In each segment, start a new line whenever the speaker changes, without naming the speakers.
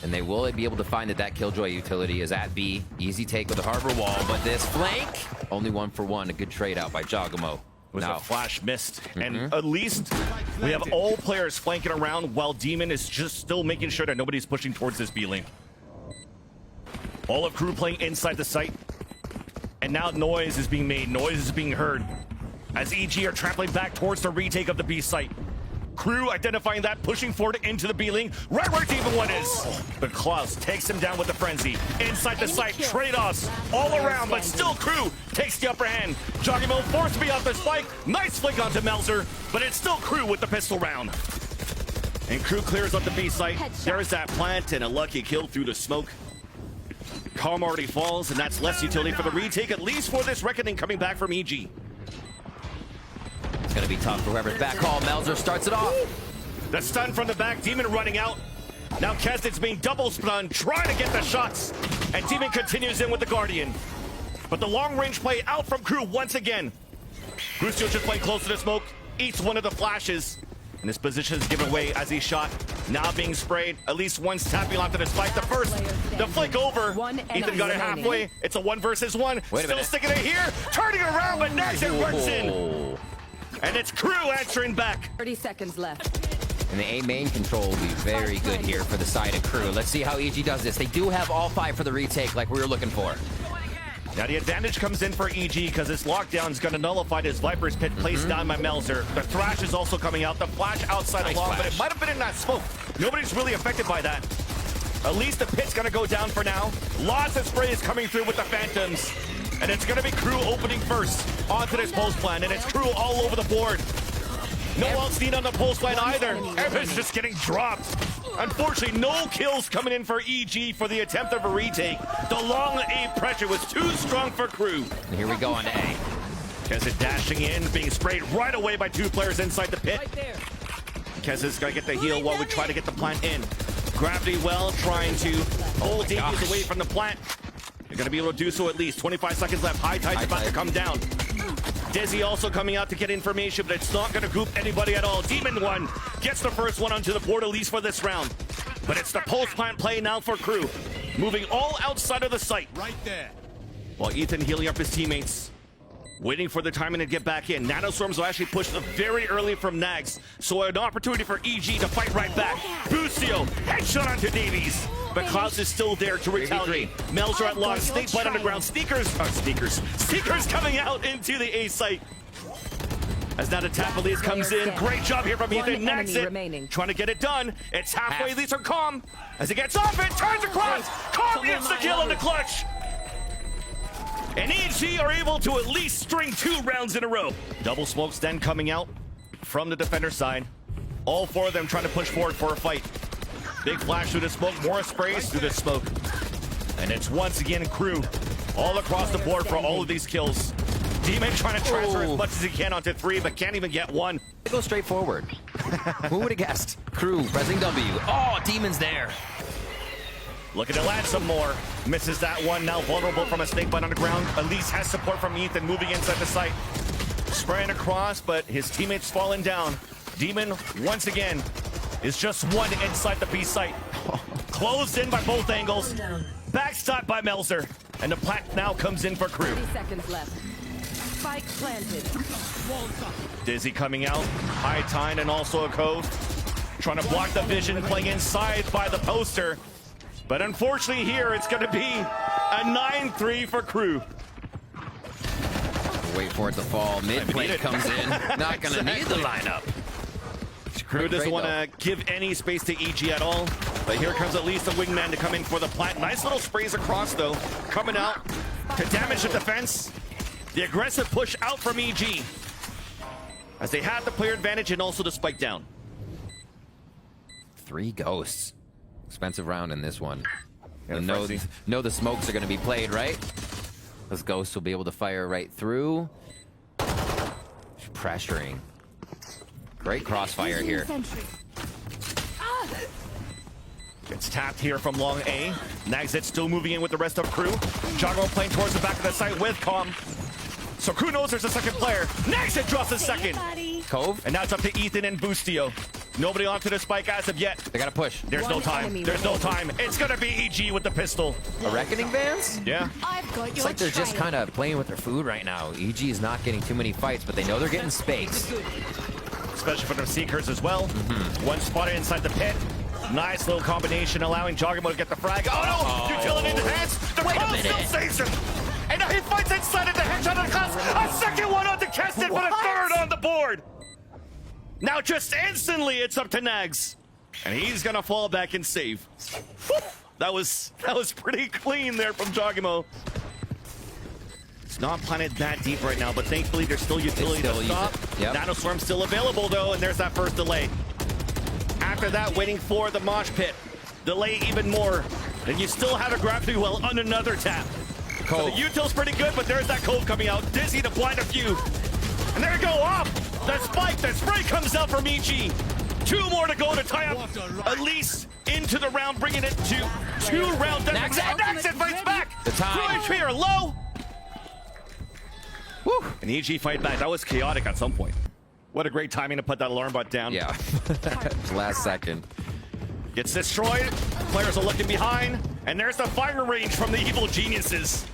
And they will be able to find that Killjoy utility is at B. Easy take with the harbor wall, but this flank, only 1 for 1. A good trade out by Jagamo.
Was a flash missed, and at least we have all players flanking around while Demon is just still making sure that nobody's pushing towards this B lane. All of crew playing inside the site, and now noise is being made, noise is being heard as EG are trampling back towards the retake of the B site. Crew identifying that, pushing forward into the B lane, right where Demon 1 is. But Klaus takes him down with the frenzy. Inside the site, trade-offs all around, but still Crew takes the upper hand. Jagamo forced to be off the spike. Nice flick onto Melzer, but it's still Crew with the pistol round. And Crew clears up the B site. There's that plant and a lucky kill through the smoke. Calm already falls, and that's less utility for the retake, at least for this reckoning coming back from EG.
It's going to be tough for whoever's back call. Melzer starts it off.
The stun from the back, Demon running out. Now Kesnit's being double spun, trying to get the shots. And Demon continues in with the Guardian. But the long range play out from Crew once again. Crucio just playing close to the smoke, eats one of the flashes. And his position is given away as he shot. Now being sprayed, at least one's tapping onto the spike. The first, the flick over. Ethan got it halfway. It's a 1 versus 1. Still sticking it here, turning around, but next it runs in. And it's Crew answering back.
30 seconds left.
And the A main control will be very good here for the side of Crew. Let's see how EG does this. They do have all 5 for the retake like we were looking for.
Now the advantage comes in for EG because this lockdown is going to nullify this Viper's Pit placed down by Melzer. The Thrash is also coming out. The flash outside along, but it might have been in that smoke. Nobody's really affected by that. At least the pit's going to go down for now. Lots of sprays coming through with the Phantoms. And it's going to be Crew opening first onto this post plan, and it's Crew all over the board. No else need on the post plan either. Everyone's just getting dropped. Unfortunately, no kills coming in for EG for the attempt of a retake. The long A pressure was too strong for Crew.
And here we go on A.
Kesnit dashing in, being sprayed right away by 2 players inside the pit. Kesnit's going to get the heal while we try to get the plant in. Gravity well trying to hold Davies away from the plant. They're going to be able to do so at least. 25 seconds left. High Tide's about to come down. Dizzy also coming out to get information, but it's not going to group anybody at all. Demon 1 gets the first one onto the board, at least for this round. But it's the post-plant play now for Crew. Moving all outside of the site.
Right there.
While Ethan healing up his teammates. Waiting for the timing to get back in. Nanostorms will actually push very early from Nags. So an opportunity for EG to fight right back. Bustio, headshot onto Davies. But Klaus is still there to retaliate. Melzer at long, Snakebite underground. Sneakers coming out into the A site. As now the tap release comes in. Great job here from Ethan. Nags it. Trying to get it done. It's halfway, at least from Calm. As he gets off it, turns across. Calm gets the kill in the clutch. And EG are able to at least string 2 rounds in a row. Double smokes then coming out from the defender side. All 4 of them trying to push forward for a fight. Big flash through the smoke, more sprays through the smoke. And it's once again Crew all across the board for all of these kills. Demon trying to transfer as much as he can onto 3, but can't even get 1.
They go straight forward. Who would have guessed? Crew pressing W. Oh, Demon's there.
Looking to land some more. Misses that one. Now vulnerable from a snakebite on the ground. Elise has support from Ethan moving inside the site. Spraying across, but his teammates falling down. Demon, once again, is just 1 inside the B site. Closed in by both angles. Backstop by Melzer. And the plant now comes in for Crew.
30 seconds left. Spike planted.
Dizzy coming out. High Tide and also a Cove. Trying to block the vision, playing inside by the poster. But unfortunately here, it's going to be a 9-3 for Crew.
Wait for it to fall. Mid-plate comes in. Not going to need the lineup.
Crew doesn't want to give any space to EG at all. But here comes at least a wingman to come in for the plant. Nice little sprays across, though. Coming out to damage the defense. The aggressive push out from EG. As they have the player advantage and also the spike down.
3 ghosts. Expensive round in this one.
Yeah,
know the smokes are going to be played, right? Those ghosts will be able to fire right through. Pressuring. Great crossfire here.
It's tapped here from long A. Nagzit still moving in with the rest of Crew. Jagamo playing towards the back of the site with Calm. So Crew knows there's a second player. Nagzit drops a second.
Cove.
And now it's up to Ethan and Bustio. Nobody onto the spike as of yet.
They gotta push.
There's no
One
time.
enemy
There's no
remaining.
time. It's gonna be EG with the pistol.
A reckoning Vance?
Yeah.
I've got
It's
your
like they're just
trail.
kind of playing with their food right now. EG is not getting too many fights, but they know they're getting space.
Especially for the Seekers as well. One spotted inside the pit. Nice little combination, allowing Jogamo to get the frag. Oh no! Utility in the hands. The
Wait a
cross still
minute.
saves him. And now he fights inside of the headshot of the cross. A second one on the Keston, but a third on the board. Now just instantly, it's up to Nags. And he's gonna fall back and save. Whew. That was pretty clean there from Jogamo. It's not planted that deep right now, but thankfully there's still utility
still
to
use
stop.
it. Yep.
Nanoswarm's still available though, and there's that first delay. After that, waiting for the mosh pit. Delay even more. And you still have a gravity well on another tap. So the util's pretty good, but there's that cove coming out. Dizzy to blind a few. And there you go, off. The spike, the spray comes out from EG. 2 more to go to tie up at least into the round, bringing it to 2 rounds.
Nags it.
fights back.
The time.
Through here, low.
Woo.
And EG fight back. That was chaotic at some point. What a great timing to put that alarm bot down.
Yeah. Last second.
Gets destroyed. Players are looking behind. And there's the fire range from the evil geniuses.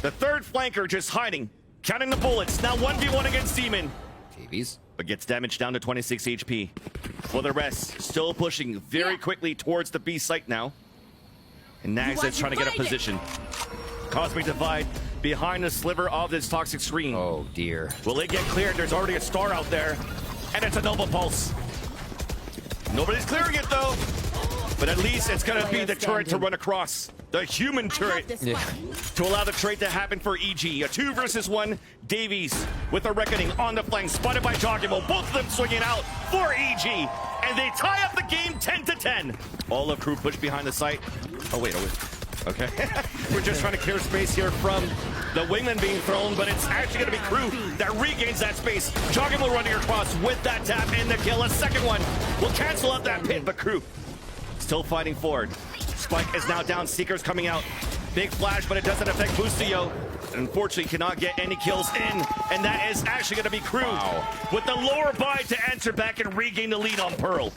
The third flanker just hiding. Counting the bullets. Now 1v1 against Demon.
TVs.
But gets damaged down to 26 HP. For the rest, still pushing very quickly towards the B site now. And Nags is trying to get a position. Cosmic Divide behind the sliver of this toxic screen.
Oh dear.
Will it get cleared? There's already a star out there. And it's a Nova Pulse. Nobody's clearing it though. But at least it's gonna be the turret to run across. The human turret.
Yeah.
To allow the trade to happen for EG. A 2 versus 1. Davies with a reckoning on the flank. Spotted by Jogamo. Both of them swinging out for EG. And they tie up the game 10-10. All of crew push behind the site. Oh wait. Okay. We're just trying to clear space here from the wingman being thrown, but it's actually going to be crew that regains that space. Jogamo running across with that tap and the kill. A second one will cancel out that pit, but crew still fighting forward. Spike is now down. Seekers coming out. Big flash, but it doesn't affect Busio. Unfortunately, cannot get any kills in, and that is actually going to be crew with the lower buy to answer back and regain the lead on Pearl.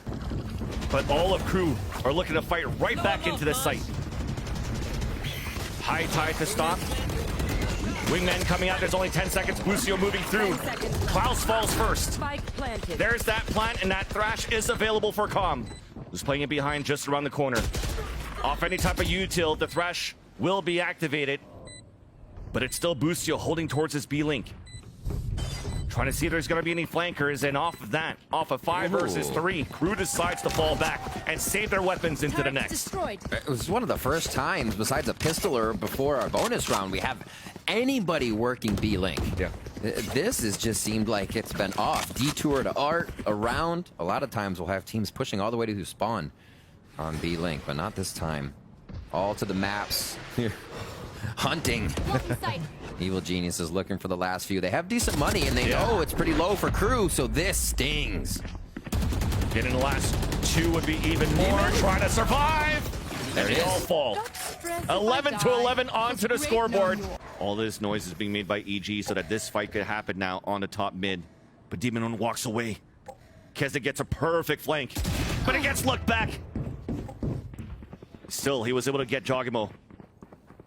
But all of crew are looking to fight right back into the site. High tide to stop. Wingman coming out. There's only 10 seconds. Busio moving through.
10 seconds.
Klaus falls first.
Spike planted.
There's that plant, and that Thrash is available for Com. Who's playing it behind just around the corner. Off any type of util, the Thrash will be activated. But it's still Busio holding towards his B-Link. Trying to see if there's going to be any flankers, and off of that, off of 5 versus 3, crew decides to fall back and save their weapons into the
Turret
next.
destroyed.
It was one of the first times, besides a pistoler before our bonus round, we have anybody working B-Link.
Yeah.
This has just seemed like it's been off. Detour to art, around. A lot of times we'll have teams pushing all the way to spawn on B-Link, but not this time. All to the maps. Hunting. Evil Genius is looking for the last few. They have decent money, and they know it's pretty low for crew, so this stings.
Getting the last 2 would be even more. Trying to survive.
There
And
it
they
is.
all fall. 11 to 11 onto the scoreboard. All this noise is being made by EG so that this fight could happen now on the top mid. But Demon One walks away. Kesda gets a perfect flank, but it gets looked back. Still, he was able to get Jogamo.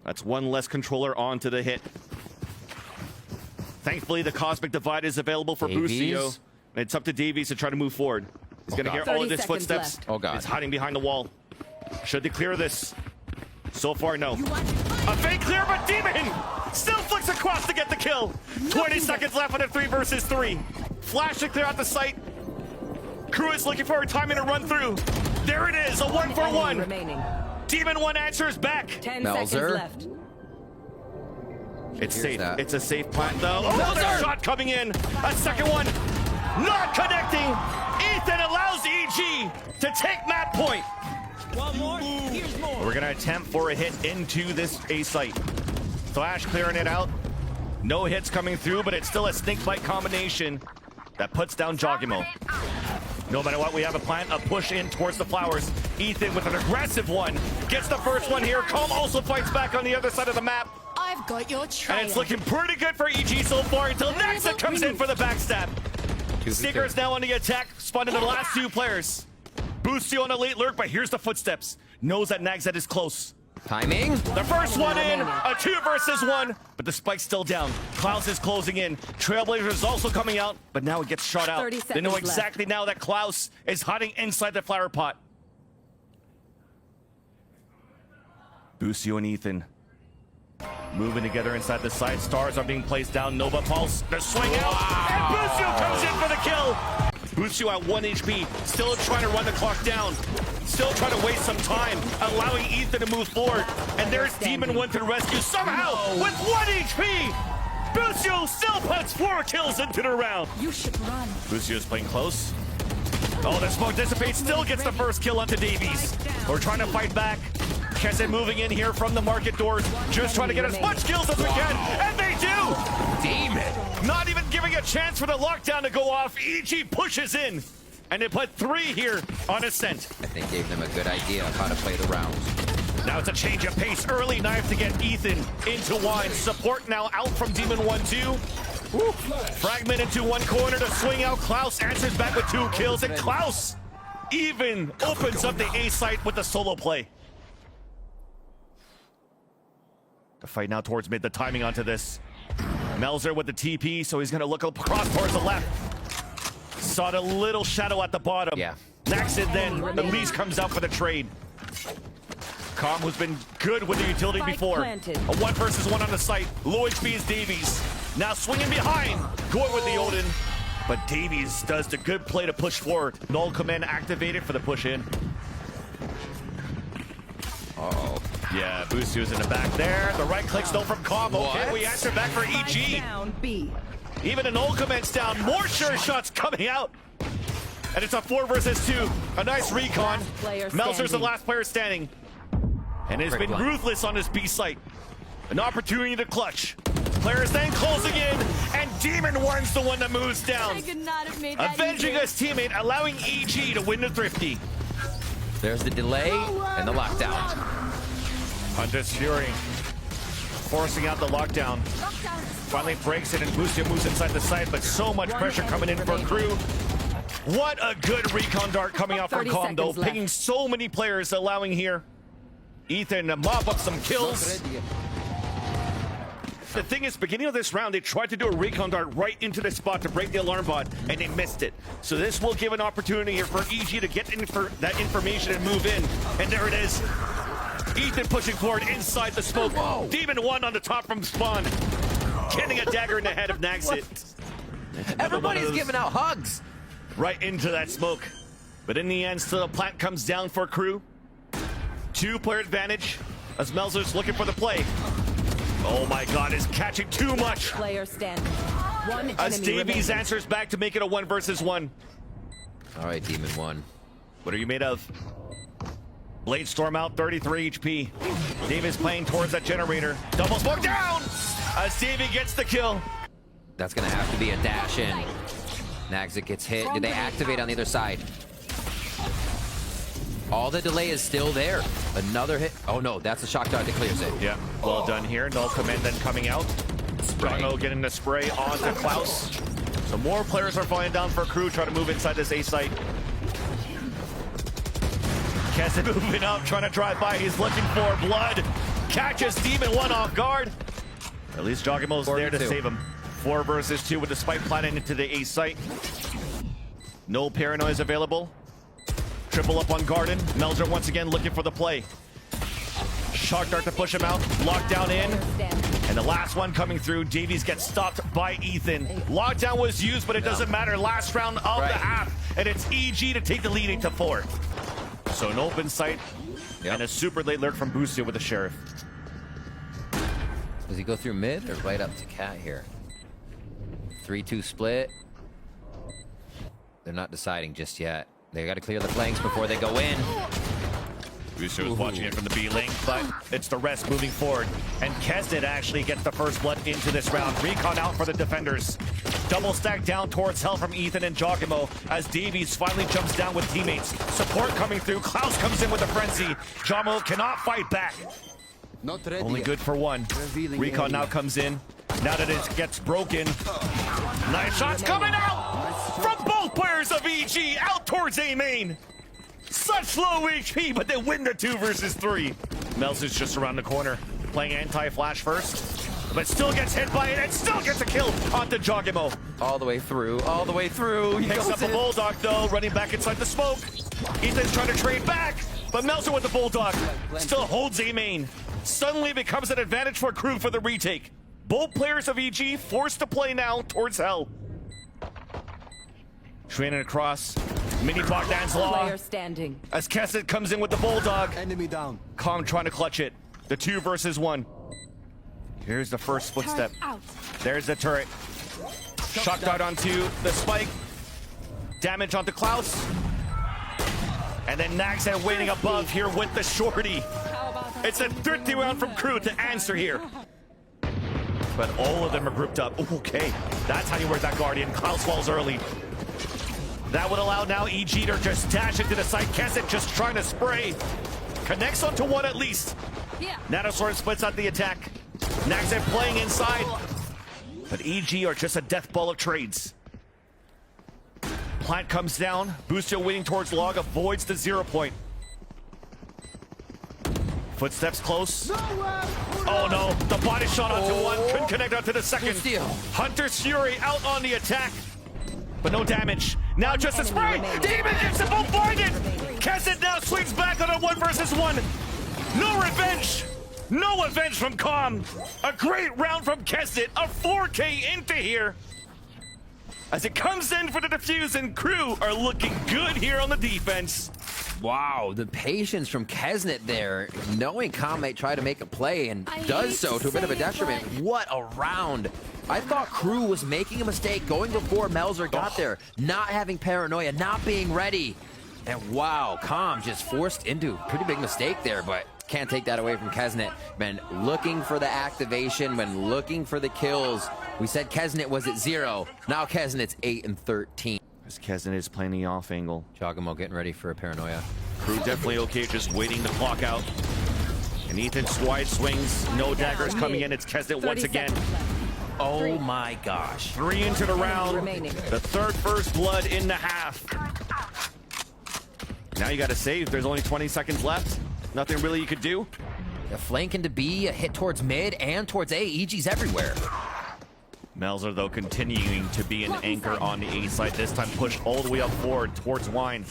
That's 1 less controller onto the hit. Thankfully, the Cosmic Divide is available for
Davies.
Busio. And it's up to Davies to try to move forward. He's going to
God.
hear all of
30
his
seconds
footsteps.
left.
Oh, God.
He's hiding behind the wall. Should they clear this? So far, no. A fake clear, but Demon still flicks across to get the kill. 20 seconds left on a 3 versus 3. Flash to clear out the site. Crew is looking for a timing to run through. There it is, a 1-for-1.
Remaining.
Demon One answers back.
10
Melzer.
seconds left.
It's
Here's
safe.
that.
It's a safe plant, though. Oh, another shot coming in. A second one. Not connecting. Ethan allows EG to take map point.
One more. Here's more.
We're going to attempt for a hit into this A site. Flash clearing it out. No hits coming through, but it's still a snake bite combination that puts down Jogamo. No matter what, we have a plant, a push in towards the flowers. Ethan with an aggressive one. Gets the first one here. Calm also fights back on the other side of the map.
I've got your trail.
And it's looking pretty good for EG so far until Nexa comes in for the backstab. Stickers now on the attack, spawning the last two players. Boostio on a late lurk, but here's the footsteps. Knows that Nagzet is close.
Timing.
The first one in, a 2 versus 1, but the spike's still down. Klaus is closing in. Trailblazer is also coming out, but now it gets shot out.
30
They know
seconds
exactly now that Klaus is hiding inside the flower pot. Boostio and Ethan moving together inside the side. Stars are being placed down. Nova Pulse, the swing out, and Boostio comes in for the kill. Boostio at 1 HP, still trying to run the clock down. Still trying to waste some time, allowing Ethan to move forward. And there's Demon 1 to the rescue somehow with 1 HP. Boostio still puts 4 kills into the round.
You should run.
Boostio's playing close. Oh, the smoke dissipates, still gets the first kill onto Davies. We're trying to fight back. Kesset moving in here from the market doors, just trying to get as much kills as we can, and they do!
Demon.
Not even giving a chance for the lockdown to go off. EG pushes in, and they put 3 here on Ascent.
I think gave them a good idea of how to play the rounds.
Now it's a change of pace. Early knife to get Ethan into wine. Support now out from Demon 1-2. Fragment into one corner to swing out. Klaus answers back with 2 kills, and Klaus even opens up the A site with the solo play. The fight now towards mid, the timing onto this. Melzer with the TP, so he's gonna look across towards the left. Saw the little shadow at the bottom.
Yeah.
Naxid then at least comes out for the trade. Calm, who's been good with the utility
Spike
before.
planted.
A 1 versus 1 on the site. Low HP is Davies. Now swinging behind, going with the Odin. But Davies does the good play to push forward. Null command activated for the push in.
Uh-oh.
Yeah, Boostio's in the back there. The right click's no from Calm. Okay,
What?
we answer back for
Spike
EG.
down B.
Even an old comment's down. More sure shots coming out. And it's a 4 versus 2. A nice recon.
Last player
Melzer's the
standing.
last player standing. And has
Great
been
blind.
ruthless on his B site. An opportunity to clutch. Players then closing in, and Demon 1's the one that moves down.
I could not have made that
Avenging
easier.
his teammate, allowing EG to win the Thrifty.
There's the delay and the lockdown.
Hunter's Fury forcing out the lockdown. Finally breaks it, and Boostio moves inside the site, but so much pressure coming in for Crew. What a good recon dart coming out from
30
Calm, though,
seconds left.
pinging so many players, allowing here Ethan to mop up some kills. The thing is, beginning of this round, they tried to do a recon dart right into the spot to break the alarm bot, and they missed it. So this will give an opportunity here for EG to get in for that information and move in. And there it is. Ethan pushing forward inside the smoke.
Whoa.
Demon 1 on the top from spawn. Getting a dagger in the head of Naxit.
Everybody's giving out hugs.
Right into that smoke. But in the end, still a plant comes down for Crew. 2-player advantage as Melzer's looking for the play. Oh my god, is catching too much.
Player standing. One
As
enemy
Davies
remaining.
answers back to make it a 1 versus 1.
All right, Demon 1.
What are you made of? Blade Storm out, 33 HP. Davies playing towards that generator. Double smoke down! As Davey gets the kill.
That's gonna have to be a dash in. Nagzit gets hit. Do they activate on the other side? All the delay is still there. Another hit. Oh no, that's a shock dart that clears it.
Yeah, well done here. Null command then coming out. Strano getting the spray onto Klaus. So more players are falling down for Crew, trying to move inside this A site. Kesset moving up, trying to drive by. He's looking for blood. Catches Demon 1 off guard. At least Jogimo's there to
42.
save him. 4 versus 2 with the spike planted into the A site. No paranoias available. Triple up on Garden. Melzer once again looking for the play. Shark dart to push him out. Lockdown in. And the last one coming through. Davies gets stopped by Ethan. Lockdown was used, but it doesn't matter. Last round of the half. And it's EG to take the lead 8-4. So an open sight.
Yep.
And a super late lurk from Boostio with the Sheriff.
Does he go through mid or right up to Cat here? 3-2 split. They're not deciding just yet. They got to clear the flanks before they go in.
Boostio was watching it from the B link, but it's the rest moving forward. And Kesnet actually gets the first blood into this round. Recon out for the defenders. Double stack down towards hell from Ethan and Jogimo as Davies finally jumps down with teammates. Support coming through. Klaus comes in with a frenzy. Jogimo cannot fight back.
Not ready
Only
yet.
good for one.
Revealing
Recon now
area.
comes in. Now that it gets broken. Nice shots coming out! from both players of EG out towards A main. Such low HP, but they win the 2 versus 3. Melzer's just around the corner, playing anti-flash first, but still gets hit by it and still gets a kill onto Jogimo.
All the way through, all the way through. He
Picks
goes
up the
in.
Bulldog though, running back inside the smoke. Ethan's trying to trade back, but Melzer with the Bulldog still holds A main. Suddenly becomes an advantage for KRU for the retake. Both players of EG forced to play now towards Hell. Training across. Mini Bogdan's Law.
Player standing.
As Kesset comes in with the Bulldog.
Enemy down.
Calm trying to clutch it. The 2 versus 1. Here's the first footstep.
Out.
There's the turret. Shock dart onto the spike. Damage onto Klaus. And then Nagset waiting above here with the shorty. It's a 30 round from KRU to answer here. But all of them are grouped up. Okay, that's how you work that Guardian. Klaus falls early. That would allow now EG to just dash into the site. Kesset just trying to spray. Connects onto 1 at least.
Yeah.
Nanosword splits out the attack. Nagset playing inside. But EG are just a death ball of trades. Plant comes down. Boostio waiting towards Log, avoids the 0 point. Footsteps close. Oh no, the body shot onto 1. Couldn't connect onto the second.
Boostio.
Hunter's Fury out on the attack. But no damage. Now just a spray.
remaining.
Demon gets it both blinded. Kesset now swings back on a 1 versus 1. No revenge. No revenge from Calm. A great round from Kesset. A 4K into here. As it comes in for the defuse, and KRU are looking good here on the defense.
Wow, the patience from Kesnet there, knowing Khan might try to make a play and does so to a bit of a detriment. What a round. I thought KRU was making a mistake going before Melzer got there, not having paranoia, not being ready. And wow, Khan just forced into a pretty big mistake there, but can't take that away from Kesnet. Been looking for the activation, been looking for the kills. We said Kesnet was at 0. Now Kesnet's 8 and 13.
As Kesnet is playing the off angle.
Jogamo getting ready for a paranoia.
KRU definitely okay, just waiting the clock out. And Ethan's wide swings, no daggers coming in. It's Kesnet once again.
Oh my gosh.
3 into the round.
remaining.
The 3rd first blood in the half. Now you got to save. There's only 20 seconds left. Nothing really you could do.
A flank into B, a hit towards mid and towards A. EG's everywhere.
Melzer, though, continuing to be an anchor on the A side. This time pushed all the way up forward towards Wine.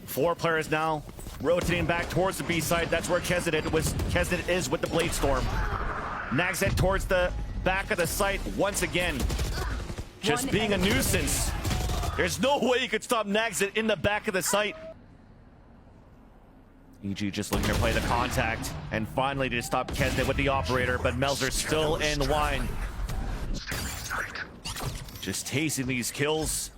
4 players now rotating back towards the B side. That's where Kesnet is with the Blade Storm. Nagset towards the back of the site once again. Just being a nuisance. There's no way you could stop Nagset in the back of the site. EG just looking to play the contact and finally to stop Kesnet with the operator, but Melzer still in Wine. Just tasting these kills.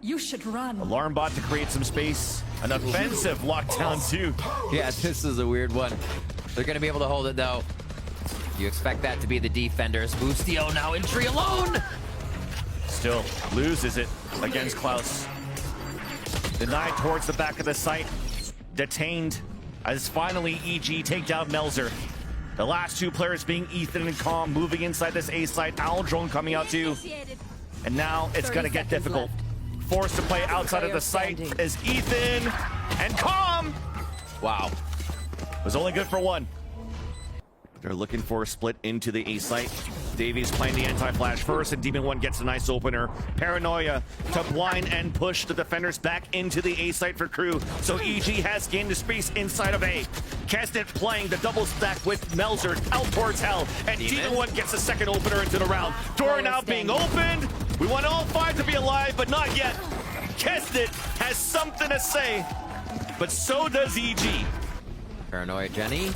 You should run.
Alarm bot to create some space. An offensive lockdown too.
Yeah, this is a weird one. They're going to be able to hold it though. You expect that to be the defenders. Boostio now in tree alone.
Still loses it against Klaus. Denied towards the back of the site. Detained as finally EG take down Melzer. The last 2 players being Ethan and Calm moving inside this A site. Owl drone coming out too. And now it's going to get difficult. Forced to play outside of the site is Ethan and Calm.
Wow.
Was only good for 1. They're looking for a split into the A site. Davies playing the anti-flash first, and Demon 1 gets a nice opener. Paranoia to blind and push the defenders back into the A site for KRU. So EG has gained the space inside of A. Kesnet playing the double stack with Melzer out towards Hell, and Demon 1 gets a second opener into the round. Door now being opened. We want all 5 to be alive, but not yet. Kesnet has something to say, but so does EG.
Paranoia Jenny.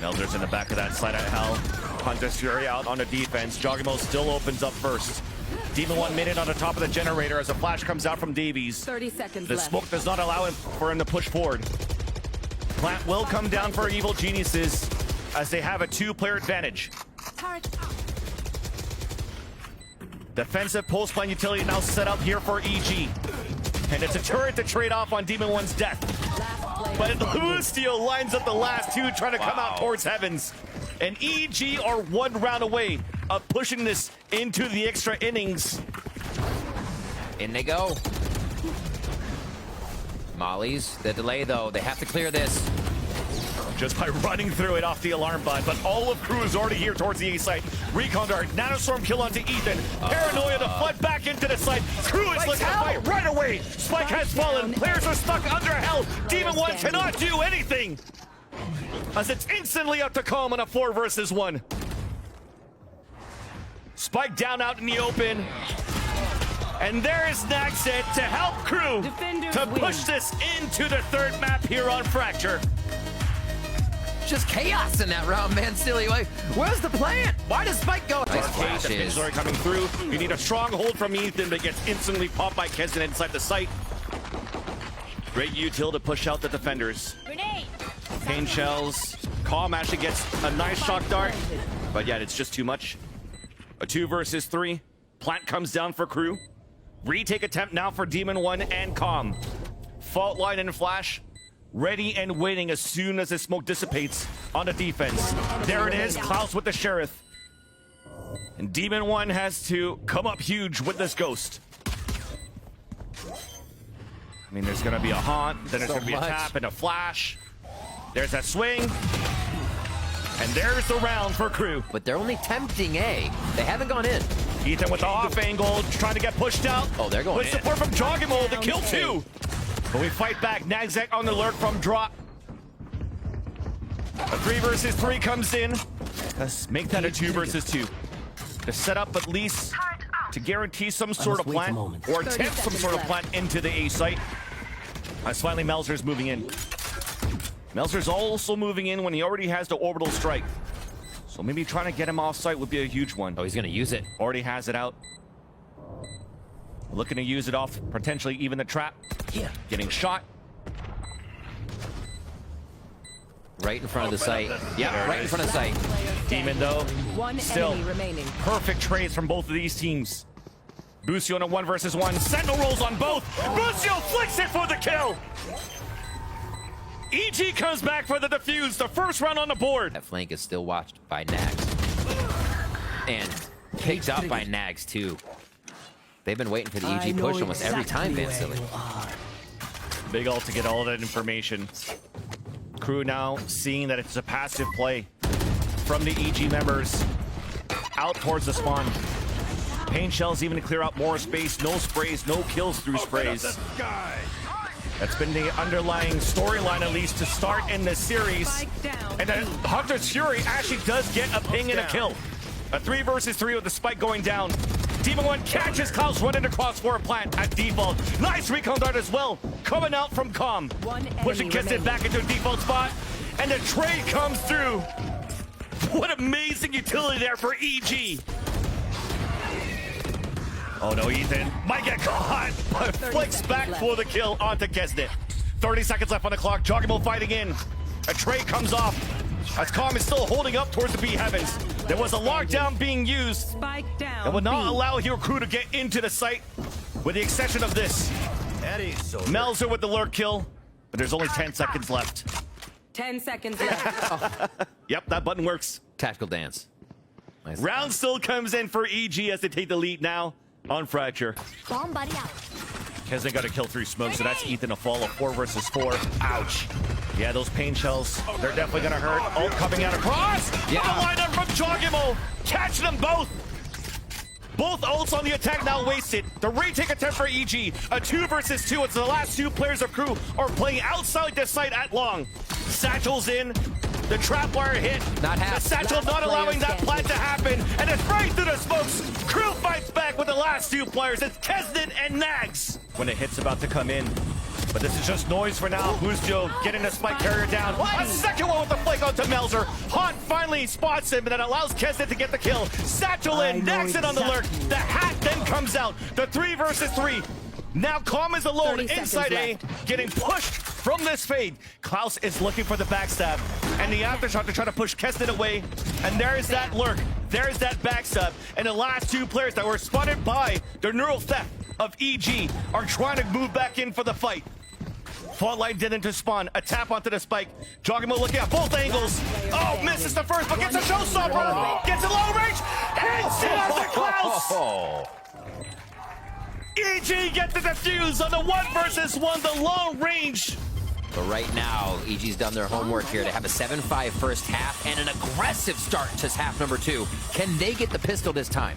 Melzer's in the back of that side at Hell. Hunter's Fury out on the defense. Jogimo still opens up first. Demon 1 minute on the top of the generator as a flash comes out from Davies.
30 seconds
The
left.
smoke does not allow for him to push forward. Plant will come down for Evil Geniuses as they have a 2-player advantage. Defensive post plant utility now set up here for EG. And it's a turret to trade off on Demon 1's death. But Boostio lines up the last 2 trying to come out towards Heavens. And EG are 1 round away of pushing this into the extra innings.
In they go. Molly's the delay though. They have to clear this.
Just by running through it off the alarm button, but all of KRU is already here towards the A site. Recon dart, nanostorm kill onto Ethan. Paranoia to flood back into the site. KRU is looking to fight right away. Spike has fallen. Players are stuck under hell. Demon 1 cannot do anything, as it's instantly up to Calm on a 4 versus 1. Spike down out in the open. And there is Naxit to help KRU
Defenders
to
win.
push this into the third map here on Fracture.
Just chaos in that round, man. Silly, like, where's the plan? Why does Spike go? Nice
Arcade, the
flashes.
Pinch coming through. You need a strong hold from Ethan that gets instantly popped by Kesden inside the site. Great util to push out the defenders.
Grenade.
Pain shells. Calm actually gets a nice shock dart, but yet it's just too much. A 2 versus 3. Plant comes down for KRU. Retake attempt now for Demon 1 and Calm. Fault line and flash. Ready and waiting as soon as the smoke dissipates on the defense. There it is, Klaus with the Sheriff. And Demon 1 has to come up huge with this Ghost. I mean, there's gonna be a haunt, then there's gonna be a tap and a flash. There's that swing. And there's the round for KRU.
But they're only tempting A. They haven't gone in.
Ethan with the off angle, trying to get pushed out.
Oh, they're going
with
in.
support from Jogimo, the kill 2. But we fight back. Nagzek on the alert from drop. A 3 versus 3 comes in. Let's make that a 2 versus 2. To set up at least to guarantee some sort of plant or attempt some sort of plant into the A site. As finally Melzer's moving in. Melzer's also moving in when he already has the orbital strike. So maybe trying to get him off site would be a huge one.
Oh, he's gonna use it.
Already has it out. Looking to use it off potentially even the trap.
Yeah.
Getting shot.
Right in front of the site. Yeah, right in front of the site.
Demon though,
One
still
enemy remaining.
perfect trades from both of these teams. Busio on a 1 versus 1. Sentinel rolls on both. Busio flicks it for the kill. EG comes back for the defuse. The first round on the board.
That flank is still watched by Nags. And picked up by Nags too. They've been waiting for the EG push almost every time, Van Silly.
Big ult to get all that information. KRU now seeing that it's a passive play from the EG members out towards the spawn. Pain shells even to clear out more space. No sprays, no kills through sprays. That's been the underlying storyline, at least, to start in this series. And then Hunter's Fury actually does get a ping and a kill. A 3 versus 3 with the spike going down. Demon 1 catches Klaus running across for a plant at default. Nice recon dart as well, coming out from Calm. Pushing Keston back into a default spot, and the trade comes through. What amazing utility there for EG. Oh no, Ethan might get caught, but flicks back for the kill onto Keston. 30 seconds left on the clock, Jogimo fighting in. A trade comes off, as Calm is still holding up towards the B heavens. There was a lockdown being used
Spike down.
that would not allow here KRU to get into the site, with the exception of this. Melzer with the lurk kill, but there's only 10 seconds left.
10 seconds left.
Yep, that button works.
Tactical dance. Nice.
Round still comes in for EG as they take the lead now on Fracture.
Bomb buddy out.
Because they got to kill through smoke, so that's Ethan a fall of 4 versus 4. Ouch. Yeah, those pain shells, they're definitely going to hurt. Ult coming out across.
Yeah.
The lineup from Jogimo. Catching them both. Both ults on the attack now wasted. The retake attempt for EG. A 2 versus 2. It's the last 2 players of KRU are playing outside the site at long. Satchel's in. The trap wire hit.
Not half.
The Satchel
Last
not allowing
player
that plant to happen. And it's right through the smokes. KRU fights back with the last 2 players. It's Kesden and Nags. When the hit's about to come in. But this is just noise for now. Bustio getting the spike carrier down. A second one with the flick onto Melzer. Haunt finally spots him, and that allows Kesden to get the kill. Satchel in, Nags it on the lurk. The hat then comes out. The 3 versus 3. Now Calm is alone
30
inside A,
seconds
getting pushed from this fade. Klaus is looking for the backstab, and the aftershock to try to push Keston away. And there's that lurk. There's that backstab. And the last 2 players that were spotted by the neural theft of EG are trying to move back in for the fight. Fault line didn't spawn. A tap onto the spike. Jogimo looking at both angles. Oh, misses the first, but gets a showstopper. Gets a long range. Hits it at the Klaus.
Oh.
EG get the defuse on the 1 versus 1, the long range.
But right now, EG's done their homework here to have a 7-5 first half and an aggressive start to half number 2. Can they get the pistol this time?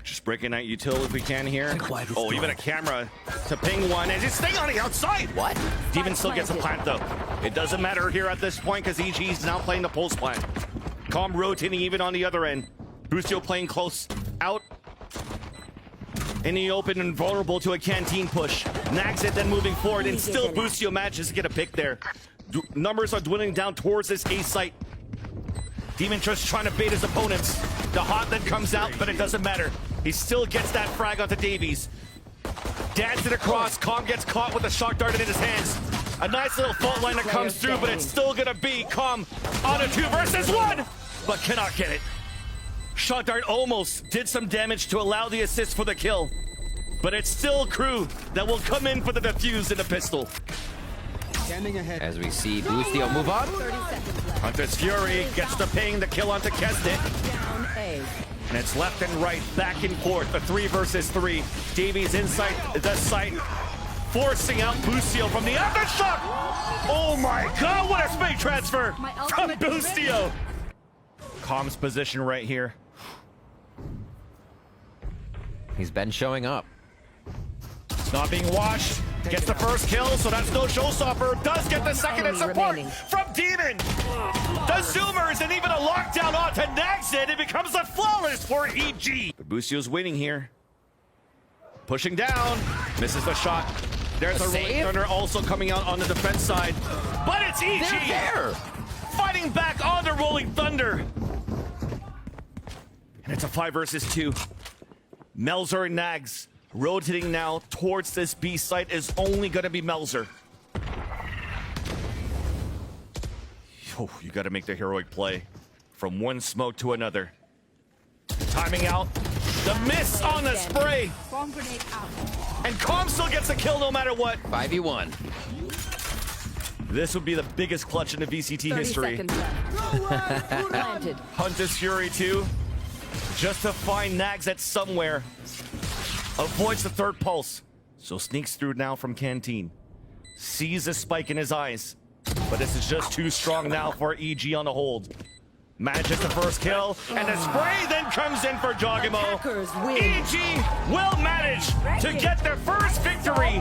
Just breaking out util if we can here. Oh, even a camera to ping one, and it's staying on the outside.
What?
Demon still gets a plant though. It doesn't matter here at this point because EG's now playing the pulse plant. Calm rotating even on the other end. Bustio playing close out in the open and vulnerable to a canteen push. Nags it, then moving forward, and still Bustio manages to get a pick there. Numbers are dwindling down towards this A site. Demon just trying to bait his opponents. The hot then comes out, but it doesn't matter. He still gets that frag onto Davies. Dance it across. Calm gets caught with a shock dart in his hands. A nice little fault line that comes through, but it's still gonna be Calm on a 2 versus 1, but cannot get it. Shock dart almost did some damage to allow the assist for the kill, but it's still Crew that will come in for the defuse in the pistol.
As we see Bustio move on.
Hunter's Fury gets the ping, the kill onto Kesnet.
Down A.
And it's left and right, back and forth, a 3 versus 3. Davies inside the site, forcing out Bustio from the aftershock. Oh my god, what a spade transfer from Bustio. Calm's position right here.
He's been showing up.
It's not being washed. Gets the first kill, so that's no showstopper. Does get the second and support from Demon. The Zoomers and even a lockdown onto Naxid. It becomes a flawless for EG. But Bustio's winning here. Pushing down. Misses the shot. There's a Rolling Thunder also coming out on the defense side. But it's EG.
They're there.
Fighting back on the Rolling Thunder. And it's a 5 versus 2. Melzer and Nags rotating now towards this B site is only going to be Melzer. Oh, you got to make the heroic play from one smoke to another. Timing out. The miss on the spray. And Calm still gets a kill no matter what.
5v1.
This would be the biggest clutch in the VCT
30
history.
seconds left. Planted.
Hunter's Fury 2. Just to find Nags at somewhere. Avoids the third pulse. So sneaks through now from Canteen. Sees a spike in his eyes. But this is just too strong now for EG on the hold. Manages the first kill. And the spray then comes in for Jogimo.
Attackers win.
EG will manage to get their first victory